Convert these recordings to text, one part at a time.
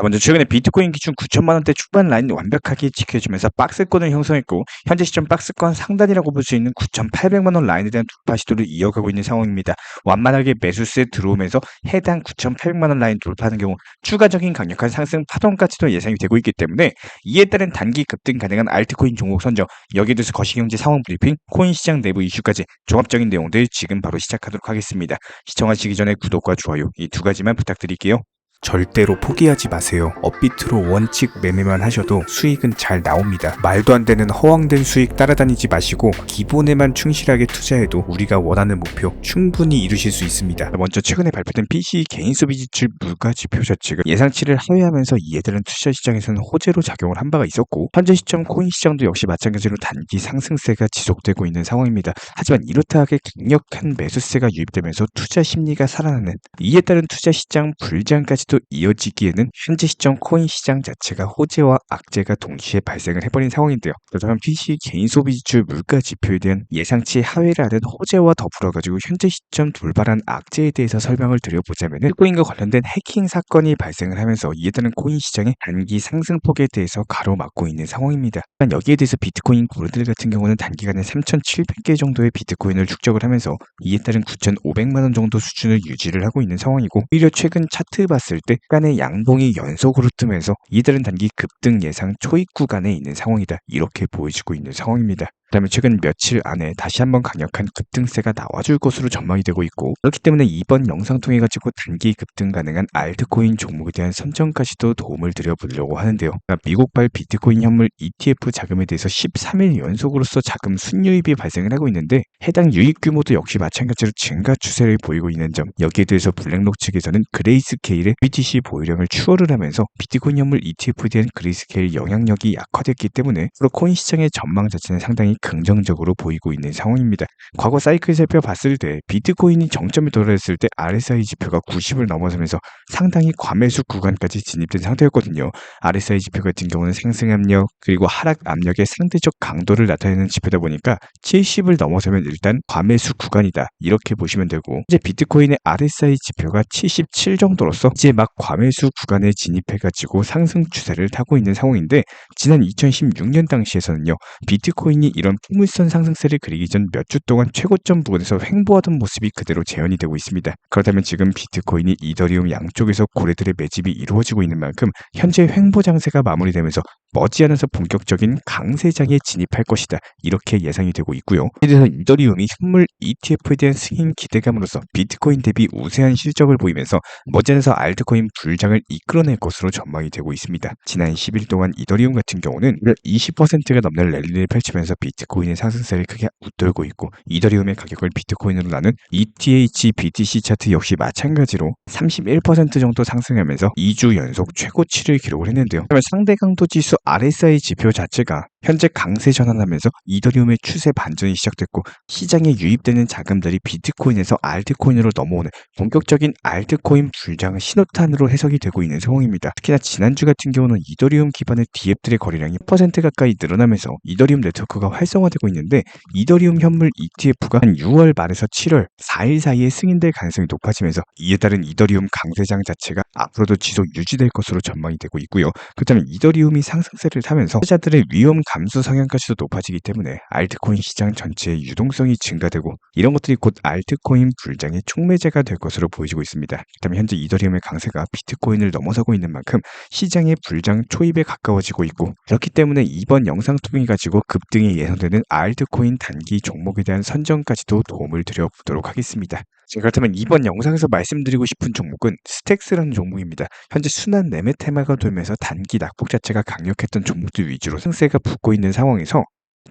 먼저 최근에 비트코인 기준 9천만 원대 초반 라인 완벽하게 지켜주면서 박스권을 형성했고 현재 시점 박스권 상단이라고 볼 수 있는 9,800만 원 라인에 대한 돌파 시도를 이어가고 있는 상황입니다. 완만하게 매수세 들어오면서 해당 9,800만 원 라인 돌파하는 경우 추가적인 강력한 상승 파동까지도 예상이 되고 있기 때문에 이에 따른 단기 급등 가능한 알트코인 종목 선정, 여기에 대해서 거시경제 상황 브리핑, 코인 시장 내부 이슈까지 종합적인 내용들 지금 바로 시작하도록 하겠습니다. 시청하시기 전에 구독과 좋아요 이 두 가지만 부탁드릴게요. 절대로 포기하지 마세요. 업비트로 원칙 매매만 하셔도 수익은 잘 나옵니다. 말도 안 되는 허황된 수익 따라다니지 마시고 기본에만 충실하게 투자해도 우리가 원하는 목표 충분히 이루실 수 있습니다. 먼저 최근에 발표된 PC 개인 소비 지출 물가 지표 자체가 예상치를 하회하면서 이에 따른 투자 시장에서는 호재로 작용을 한 바가 있었고 현재 시점 코인 시장도 역시 마찬가지로 단기 상승세가 지속되고 있는 상황입니다. 하지만 이렇다 하게 강력한 매수세가 유입되면서 투자 심리가 살아나는 이에 따른 투자 시장 불장까지 또 이어지기에는 현재 시점 코인 시장 자체가 호재와 악재가 동시에 발생을 해버린 상황인데요. 그렇다면 PC 개인 소비 지출 물가 지표에 대한 예상치 하회를 하는 호재와 더불어가지고 현재 시점 돌발한 악재에 대해서 설명을 드려보자면 비트코인과 관련된 해킹 사건이 발생을 하면서 이에 따른 코인 시장의 단기 상승폭에 대해서 가로막고 있는 상황입니다. 하지만 여기에 대해서 비트코인 고르들 같은 경우는 단기간에 3,700개 정도의 비트코인을 축적을 하면서 이에 따른 9,500만 원 정도 수준을 유지를 하고 있는 상황이고 오히려 최근 차트 봤을 때 간의 양봉이 연속으로 뜨면서 이들은 단기 급등 예상 초입 구간에 있는 상황이다. 이렇게 보여지고 있는 상황입니다. 그다음에 최근 며칠 안에 다시 한번 강력한 급등세가 나와줄 것으로 전망이 되고 있고 그렇기 때문에 이번 영상 통해 가지고 단기 급등 가능한 알트코인 종목에 대한 선정까지도 도움을 드려보려고 하는데요. 그러니까 미국발 비트코인 현물 ETF 자금에 대해서 13일 연속으로서 자금 순유입이 발생을 하고 있는데 해당 유입 규모도 역시 마찬가지로 증가 추세를 보이고 있는 점, 여기에 대해서 블랙록 측에서는 그레이스케일의 BTC 보유량을 추월을 하면서 비트코인 현물 ETF에 대한 그레이스케일 영향력이 약화됐기 때문에 앞으로 코인 시장의 전망 자체는 상당히 긍정적으로 보이고 있는 상황입니다. 과거 사이클 살펴봤을 때 비트코인이 정점에 도달했을 때 RSI 지표가 90을 넘어서면서 상당히 과매수 구간까지 진입된 상태였거든요. RSI 지표 같은 경우는 상승 압력 그리고 하락 압력의 상대적 강도를 나타내는 지표다 보니까 70을 넘어서면 일단 과매수 구간이다 이렇게 보시면 되고 이제 비트코인의 RSI 지표가 77 정도로서 이제 막 과매수 구간에 진입해가지고 상승 추세를 타고 있는 상황인데 지난 2016년 당시에서는요 비트코인이 이런 포물선 상승세를 그리기 전 몇 주 동안 최고점 부근에서 횡보하던 모습이 그대로 재현이 되고 있습니다. 그렇다면 지금 비트코인이 이더리움 양쪽에서 고래들의 매집이 이루어지고 있는 만큼 현재 횡보 장세가 마무리되면서 머지않아서 본격적인 강세장에 진입할 것이다 이렇게 예상이 되고 있고요. 이래서 이더리움이 현물 ETF에 대한 승인 기대감으로써 비트코인 대비 우세한 실적을 보이면서 머지않아서 알트코인 불장을 이끌어낼 것으로 전망이 되고 있습니다. 지난 10일 동안 이더리움 같은 경우는 20%가 넘는 랠리를 펼치면서 비트코인의 상승세를 크게 웃돌고 있고 이더리움의 가격을 비트코인으로 나눈 ETH BTC 차트 역시 마찬가지로 31% 정도 상승하면서 2주 연속 최고치를 기록을 했는데요. 그러면 상대 강도 지수 RSI 지표 자체가 현재 강세 전환하면서 이더리움의 추세 반전이 시작됐고 시장에 유입되는 자금들이 비트코인에서 알트코인으로 넘어오는 본격적인 알트코인 불장 신호탄으로 해석이 되고 있는 상황입니다. 특히나 지난주 같은 경우는 이더리움 기반의 DApp들의 거래량이 10% 가까이 늘어나면서 이더리움 네트워크가 활성화되고 있는데 이더리움 현물 ETF가 한 6월 말에서 7월 4일 사이에 승인될 가능성이 높아지면서 이에 따른 이더리움 강세장 자체가 앞으로도 지속 유지될 것으로 전망이 되고 있고요. 그렇다면 이더리움이 상승세를 타면서 투자자들의 위험 감수 성향까지도 높아지기 때문에 알트코인 시장 전체의 유동성이 증가되고 이런 것들이 곧 알트코인 불장의 촉매제가 될 것으로 보여지고 있습니다. 그렇다면 현재 이더리움의 강세가 비트코인을 넘어서고 있는 만큼 시장의 불장 초입에 가까워지고 있고 그렇기 때문에 이번 영상 통해 가지고 급등이 예상되는 알트코인 단기 종목에 대한 선정까지도 도움을 드려보도록 하겠습니다. 그렇다면 이번 영상에서 말씀드리고 싶은 종목은 스택스라는 종목입니다. 현재 순환 매매 테마가 돌면서 단기 낙폭 자체가 강력했던 종목들 위주로 상세가 붙고 있는 상황에서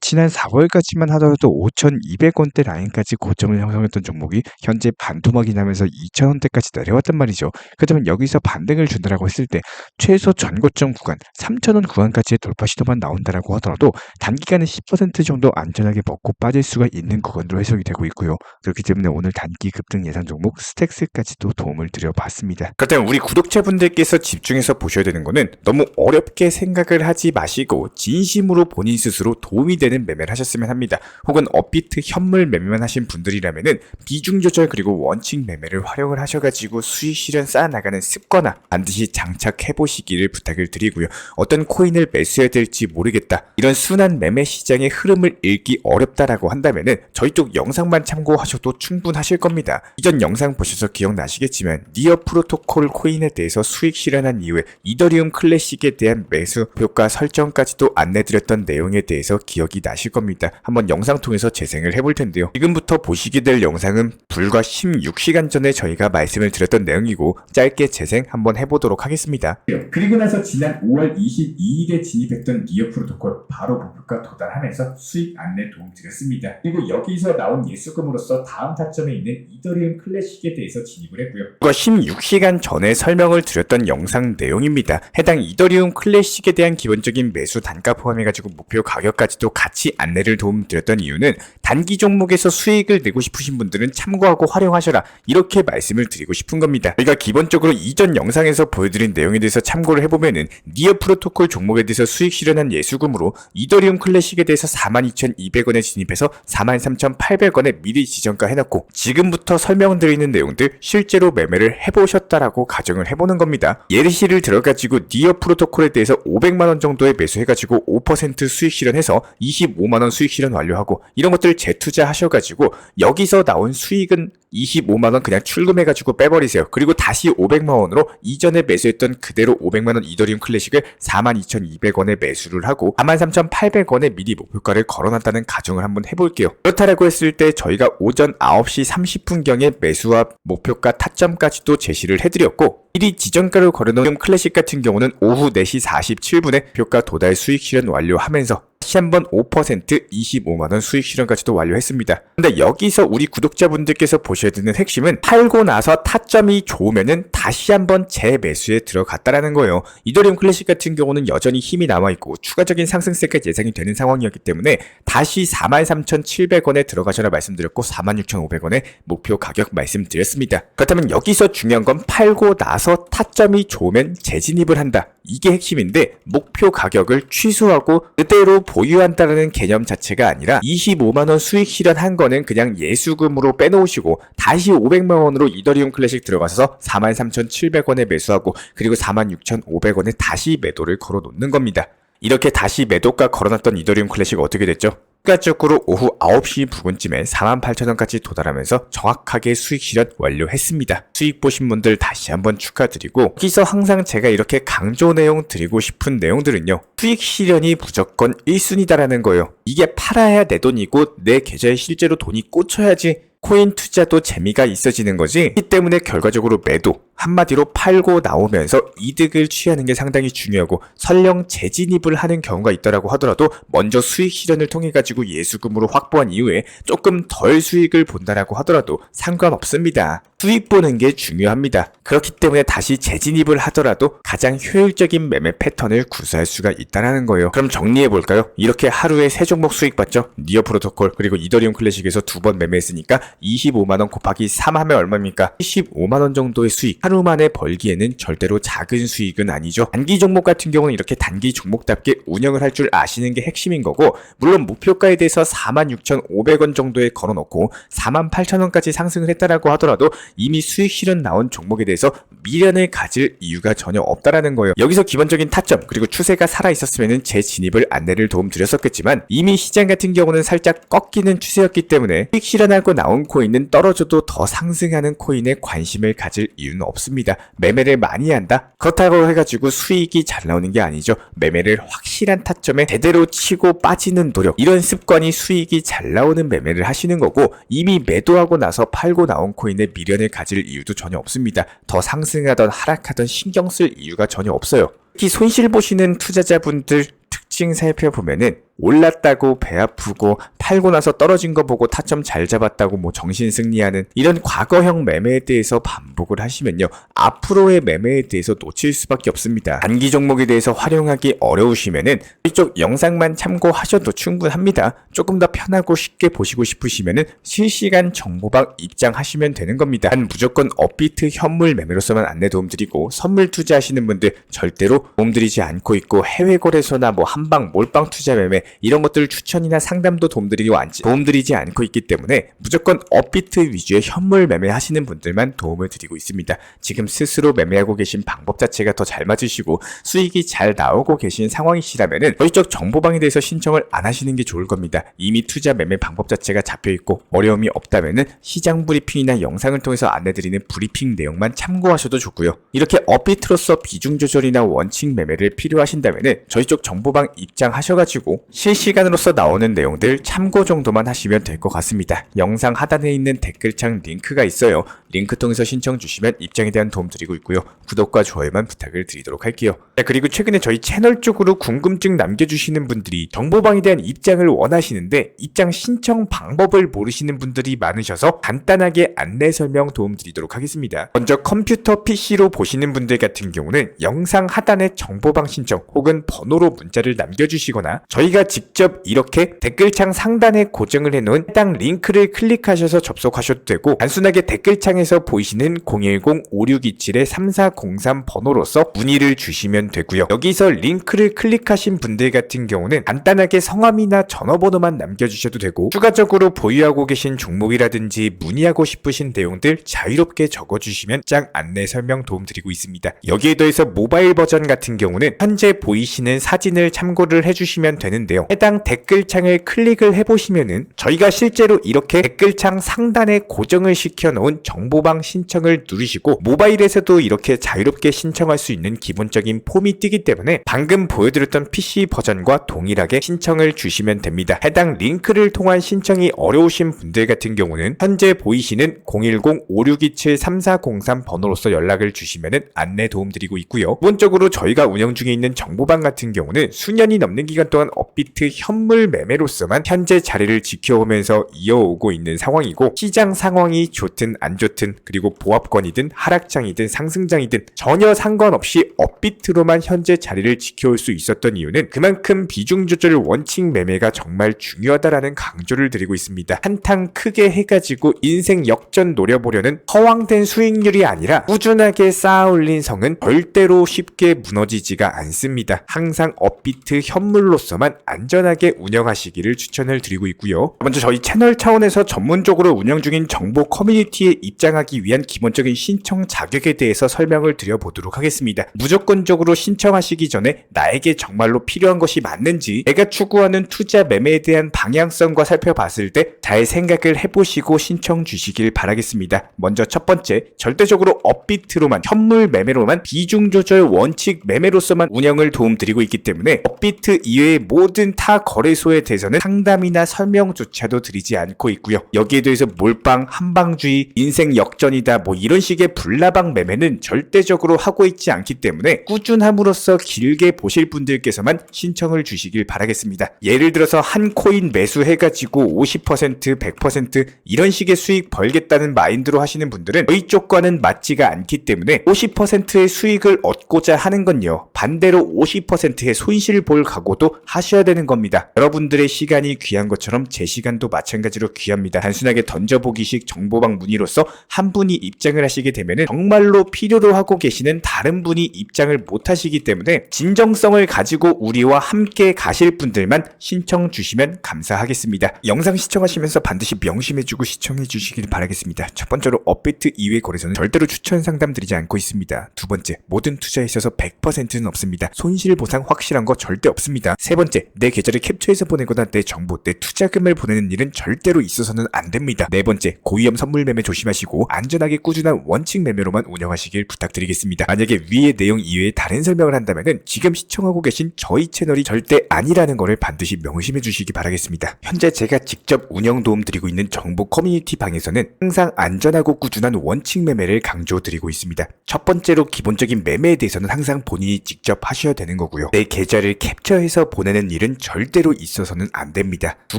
지난 4월까지만 하더라도 5,200원대 라인까지 고점을 형성했던 종목이 현재 반토막이 나면서 2,000원대까지 내려왔단 말이죠. 그렇다면 여기서 반등을 준다라고 했을 때 최소 전고점 구간 3,000원 구간까지의 돌파 시도만 나온다라고 하더라도 단기간에 10% 정도 안전하게 먹고 빠질 수가 있는 구간으로 해석이 되고 있고요. 그렇기 때문에 오늘 단기 급등 예상 종목 스택스까지도 도움을 드려봤습니다. 그렇다면 우리 구독자분들께서 집중해서 보셔야 되는 거는 너무 어렵게 생각을 하지 마시고 진심으로 본인 스스로 도움이 되는 되는 매매를 하셨으면 합니다. 혹은 업비트 현물 매매만 하신 분들이라면은 비중 조절 그리고 원칙 매매를 활용을 하셔가지고 수익 실현 쌓아나가는 습관화 반드시 장착해 보시기를 부탁을 드리고요. 어떤 코인을 매수해야 될지 모르겠다, 이런 순환 매매 시장의 흐름을 읽기 어렵다라고 한다면은 저희 쪽 영상만 참고하셔도 충분하실 겁니다. 이전 영상 보셔서 기억나시겠지만 니어 프로토콜 코인에 대해서 수익 실현한 이후에 이더리움 클래식에 대한 매수 효과 설정까지도 안내드렸던 내용에 대해서 기억이 나실 겁니다. 한번 영상 통해서 재생을 해볼 텐데요. 지금부터 보시게 될 영상은 불과 16시간 전에 저희가 말씀을 드렸던 내용이고 짧게 재생 한번 해보도록 하겠습니다. 그리고 나서 지난 5월 22일에 진입했던 니어 프로토콜 바로 목표가 도달하면서 수익 안내 도움 드렸습니다. 그리고 여기서 나온 예수금으로서 다음 타점에 있는 이더리움 클래식에 대해서 진입을 했고요. 불과 16시간 전에 설명을 드렸던 영상 내용입니다. 해당 이더리움 클래식에 대한 기본적인 매수 단가 포함해가지고 목표 가격까지도 같이 안내를 도움드렸던 이유는 단기 종목에서 수익을 내고 싶으신 분들은 참고하고 활용하셔라, 이렇게 말씀을 드리고 싶은 겁니다. 저희가 기본적으로 이전 영상에서 보여드린 내용에 대해서 참고를 해보면은 니어 프로토콜 종목에 대해서 수익 실현한 예수금으로 이더리움 클래식에 대해서 42,200원에 진입해서 43,800원에 미리 지정가 해놓고 지금부터 설명드리는 내용들 실제로 매매를 해보셨다라고 가정을 해보는 겁니다. 예시를 들어가지고 니어 프로토콜에 대해서 500만원 정도에 매수해가지고 5% 수익 실현해서 25만원 수익 실현 완료하고 이런 것들 재투자하셔가지고 여기서 나온 수익은 25만원 그냥 출금해가지고 빼버리세요. 그리고 다시 500만원으로 이전에 매수했던 그대로 500만원 이더리움 클래식을 42,200원에 매수를 하고 43,800원에 미리 목표가를 걸어놨다는 가정을 한번 해볼게요. 그렇다라고 했을 때 저희가 오전 9시 30분경에 매수와 목표가 타점까지도 제시를 해드렸고 미리 지정가를 걸어놓은 클래식 같은 경우는 오후 4시 47분에 목표가 도달 수익 실현 완료하면서 다시 한번 5% 25만원 수익 실현까지도 완료했습니다. 근데 여기서 우리 구독자분들께서 보셔야 되는 핵심은 팔고 나서 타점이 좋으면은 다시 한번 재매수에 들어갔다라는 거예요. 이더리움 클래식 같은 경우는 여전히 힘이 남아있고 추가적인 상승세가 예상이 되는 상황이었기 때문에 다시 43,700원에 들어가셔라 말씀드렸고 46,500원에 목표 가격 말씀드렸습니다. 그렇다면 여기서 중요한 건 팔고 나서 타점이 좋으면 재진입을 한다, 이게 핵심인데 목표 가격을 취소하고 그대로 보유한다는 개념 자체가 아니라 25만원 수익 실현한 거는 그냥 예수금으로 빼놓으시고 다시 500만원으로 이더리움 클래식 들어가서 43,700원에 매수하고 그리고 46,500원에 다시 매도를 걸어 놓는 겁니다. 이렇게 다시 매도가 걸어놨던 이더리움 클래식 어떻게 됐죠? 추가적으로 오후 9시 부근쯤에 48,000원까지 도달하면서 정확하게 수익 실현 완료했습니다. 수익 보신 분들 다시 한번 축하드리고 여기서 항상 제가 이렇게 강조 내용 드리고 싶은 내용들은요, 수익 실현이 무조건 1순위다라는 거예요. 이게 팔아야 내 돈이고 내 계좌에 실제로 돈이 꽂혀야지 코인 투자도 재미가 있어지는 거지. 이 때문에 결과적으로 매도, 한마디로 팔고 나오면서 이득을 취하는 게 상당히 중요하고 설령 재진입을 하는 경우가 있더라고 하더라도 먼저 수익 실현을 통해 가지고 예수금으로 확보한 이후에 조금 덜 수익을 본다라고 하더라도 상관없습니다. 수익 보는 게 중요합니다. 그렇기 때문에 다시 재진입을 하더라도 가장 효율적인 매매 패턴을 구사할 수가 있다는 거예요. 그럼 정리해볼까요? 이렇게 하루에 3종목 수익 봤죠? 니어 프로토콜 그리고 이더리움 클래식에서 2번 매매했으니까 25만원 곱하기 3 하면 얼마입니까? 75만원 정도의 수익. 하루 만에 벌기에는 절대로 작은 수익은 아니죠. 단기 종목 같은 경우는 이렇게 단기 종목답게 운영을 할 줄 아시는 게 핵심인 거고, 물론 목표가에 대해서 46,500원 정도에 걸어놓고 48,000원까지 상승을 했다라고 하더라도 이미 수익 실현 나온 종목에 대해서 미련을 가질 이유가 전혀 없다라는 거예요. 여기서 기본적인 타점 그리고 추세가 살아있었으면 재진입을 안내를 도움드렸었겠지만 이미 시장 같은 경우는 살짝 꺾이는 추세였기 때문에 수익 실현하고 나온 코인은 떨어져도 더 상승하는 코인에 관심을 가질 이유는 없습니다. 매매를 많이 한다? 그렇다고 해가지고 수익이 잘 나오는 게 아니죠. 매매를 확실한 타점에 제대로 치고 빠지는 노력, 이런 습관이 수익이 잘 나오는 매매를 하시는 거고, 이미 매도하고 나서 팔고 나온 코인에 미련을 가질 이유도 전혀 없습니다. 더 상승하던 하락하던 신경 쓸 이유가 전혀 없어요. 특히 손실 보시는 투자자분들 특징 살펴보면은 올랐다고 배 아프고 팔고 나서 떨어진 거 보고 타점 잘 잡았다고 뭐 정신 승리하는 이런 과거형 매매에 대해서 반복을 하시면요, 앞으로의 매매에 대해서 놓칠 수밖에 없습니다. 단기 종목에 대해서 활용하기 어려우시면은 이쪽 영상만 참고하셔도 충분합니다. 조금 더 편하고 쉽게 보시고 싶으시면은 실시간 정보방 입장하시면 되는 겁니다. 단 무조건 업비트 현물 매매로서만 안내 도움드리고 선물 투자하시는 분들 절대로 도움드리지 않고 있고, 해외 거래소나 뭐 한방 몰빵 투자 매매 이런 것들을 추천이나 상담도 도움드리지 않고 있기 때문에 무조건 업비트 위주의 현물 매매 하시는 분들만 도움을 드리고 있습니다. 지금 스스로 매매하고 계신 방법 자체가 더 잘 맞으시고 수익이 잘 나오고 계신 상황이시라면은 저희 쪽 정보방에 대해서 신청을 안 하시는 게 좋을 겁니다. 이미 투자 매매 방법 자체가 잡혀있고 어려움이 없다면은 시장 브리핑이나 영상을 통해서 안내드리는 브리핑 내용만 참고하셔도 좋고요. 이렇게 업비트로서 비중 조절이나 원칙 매매를 필요하신다면은 저희 쪽 정보방 입장하셔가지고 실시간으로서 나오는 내용들 참고 정도만 하시면 될 것 같습니다. 영상 하단에 있는 댓글창 링크가 있어요. 링크 통해서 신청 주시면 입장에 대한 도움 드리고 있고요. 구독과 좋아요만 부탁을 드리도록 할게요. 자, 그리고 최근에 저희 채널 쪽으로 궁금증 남겨주시는 분들이 정보방에 대한 입장을 원하시는데 입장 신청 방법을 모르시는 분들이 많으셔서 간단하게 안내 설명 도움 드리도록 하겠습니다. 먼저 컴퓨터 PC로 보시는 분들 같은 경우는 영상 하단에 정보방 신청 혹은 번호로 문자를 남겨주시거나 저희가 직접 이렇게 댓글창 상단에 고정을 해놓은 해당 링크를 클릭하셔서 접속하셔도 되고 단순하게 댓글창에서 보이시는 010-5627-3403 번호로서 문의를 주시면 되고요. 여기서 링크를 클릭하신 분들 같은 경우는 간단하게 성함이나 전화번호만 남겨주셔도 되고 추가적으로 보유하고 계신 종목이라든지 문의하고 싶으신 내용들 자유롭게 적어주시면 짱 안내 설명 도움드리고 있습니다. 여기에 더해서 모바일 버전 같은 경우는 현재 보이시는 사진을 참고를 해주시면 되는데요. 해당 댓글창을 클릭을 해보시면은 저희가 실제로 이렇게 댓글창 상단에 고정을 시켜놓은 정보방 신청을 누르시고 모바일에서도 이렇게 자유롭게 신청할 수 있는 기본적인 폼이 뜨기 때문에 방금 보여드렸던 PC 버전과 동일하게 신청을 주시면 됩니다. 해당 링크를 통한 신청이 어려우신 분들 같은 경우는 현재 보이시는 010-5627-3403 번호로서 연락을 주시면 안내 도움드리고 있고요. 기본적으로 저희가 운영 중에 있는 정보방 같은 경우는 수년이 넘는 기간 동안 업비트 현물 매매로서만 현재 자리를 지켜오면서 이어오고 있는 상황이고 시장 상황이 좋든 안 좋든 그리고 보합권이든 하락장이든 상승장이든 전혀 상관없이 업비트로만 현재 자리를 지켜올 수 있었던 이유는 그만큼 비중 조절 원칙 매매가 정말 중요하다라는 강조를 드리고 있습니다. 한탕 크게 해가지고 인생 역전 노려보려는 허황된 수익률이 아니라 꾸준하게 쌓아 올린 성은 절대로 쉽게 무너지지가 않습니다. 항상 업비트 현물로서만 안전하게 운영하시기를 추천을 드리고 있고요. 먼저 저희 채널 차원에서 전문적으로 운영 중인 정보 커뮤니티에 입장하기 위한 기본적인 신청 자격에 대해서 설명을 드려보도록 하겠습니다. 무조건적으로 신청하시기 전에 나에게 정말로 필요한 것이 맞는지 내가 추구하는 투자 매매에 대한 방향성과 살펴봤을 때 잘 생각을 해보시고 신청 주시길 바라겠습니다. 먼저 첫 번째, 절대적으로 업비트로만 현물 매매로만 비중 조절 원칙 매매로서만 운영을 도움드리고 있기 때문에 업비트 이외의 모든 타 거래소에 대해서는 상담이나 설명조차도 드리지 않고 있고요. 여기에 대해서 몰빵, 한방주의, 인생 역전이다 뭐 이런 식의 불나방 매매는 절대적으로 하고 있지 않기 때문에 꾸준함으로써 길게 보실 분들께서만 신청을 주시길 바라겠습니다. 예를 들어서 한 코인 매수해가지고 50%, 100% 이런 식의 수익 벌겠다는 마인드로 하시는 분들은 저희 쪽과는 맞지가 않기 때문에 50%의 수익을 얻고자 하는 건요, 반대로 50%의 손실을 볼 각오도 하셔야 되는 겁니다. 여러분들의 시간이 귀한 것처럼 제 시간도 마찬가지로 귀합니다. 단순하게 던져보기식 정보방 문의로서 한 분이 입장을 하시게 되면 정말로 필요로 하고 계시는 다른 분이 입장을 못 하시기 때문에 진정성을 가지고 우리와 함께 가실 분들만 신청 주시면 감사하겠습니다. 영상 시청하시면서 반드시 명심해주고 시청해주시길 바라겠습니다. 첫 번째로 업비트 이외 거래소는 절대로 추천 상담 드리지 않고 있습니다. 두 번째, 모든 투자에 있어서 100%는 없습니다. 손실 보상 확실한 거 절대 없습니다. 세 번째, 내 계좌를 캡처해서 보내거나 내 정보, 내 투자금을 보내는 일은 절대로 있어서는 안 됩니다. 네 번째, 고위험 선물 매매 조심하시고 안전하게 꾸준한 원칙 매매로만 운영하시길 부탁드리겠습니다. 만약에 위의 내용 이외에 다른 설명을 한다면 지금 시청하고 계신 저희 채널이 절대 아니라는 것을 반드시 명심해 주시기 바라겠습니다. 현재 제가 직접 운영 도움 드리고 있는 정보 커뮤니티 방에서는 항상 안전하고 꾸준한 원칙 매매를 강조드리고 있습니다. 첫 번째로 기본적인 매매에 대해서는 항상 본인이 직접 하셔야 되는 거고요. 내 계좌를 캡처해서 보내는 일은 절대로 있어서는 안 됩니다. 두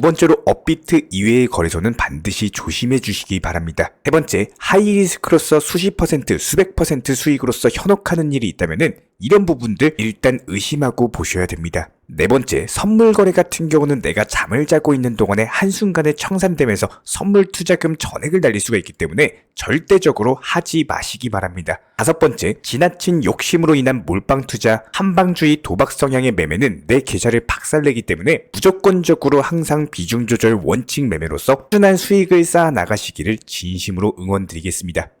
번째로 업비트 이외의 거래소는 반드시 조심해 주시기 바랍니다. 세 번째, 하이리스크로서 수십 퍼센트, 수백 퍼센트 수익으로서 현혹하는 일이 있다면 이런 부분들 일단 의심하고 보셔야 됩니다. 네 번째, 선물 거래 같은 경우는 내가 잠을 자고 있는 동안에 한순간에 청산되면서 선물 투자금 전액을 날릴 수가 있기 때문에 절대적으로 하지 마시기 바랍니다. 다섯 번째, 지나친 욕심으로 인한 몰빵 투자, 한방주의 도박 성향의 매매는 내 계좌를 박살내기 때문에 무조건적으로 항상 비중 조절 원칙 매매로서 꾸준한 수익을 쌓아 나가시기를 진심으로 응원드리겠습니다.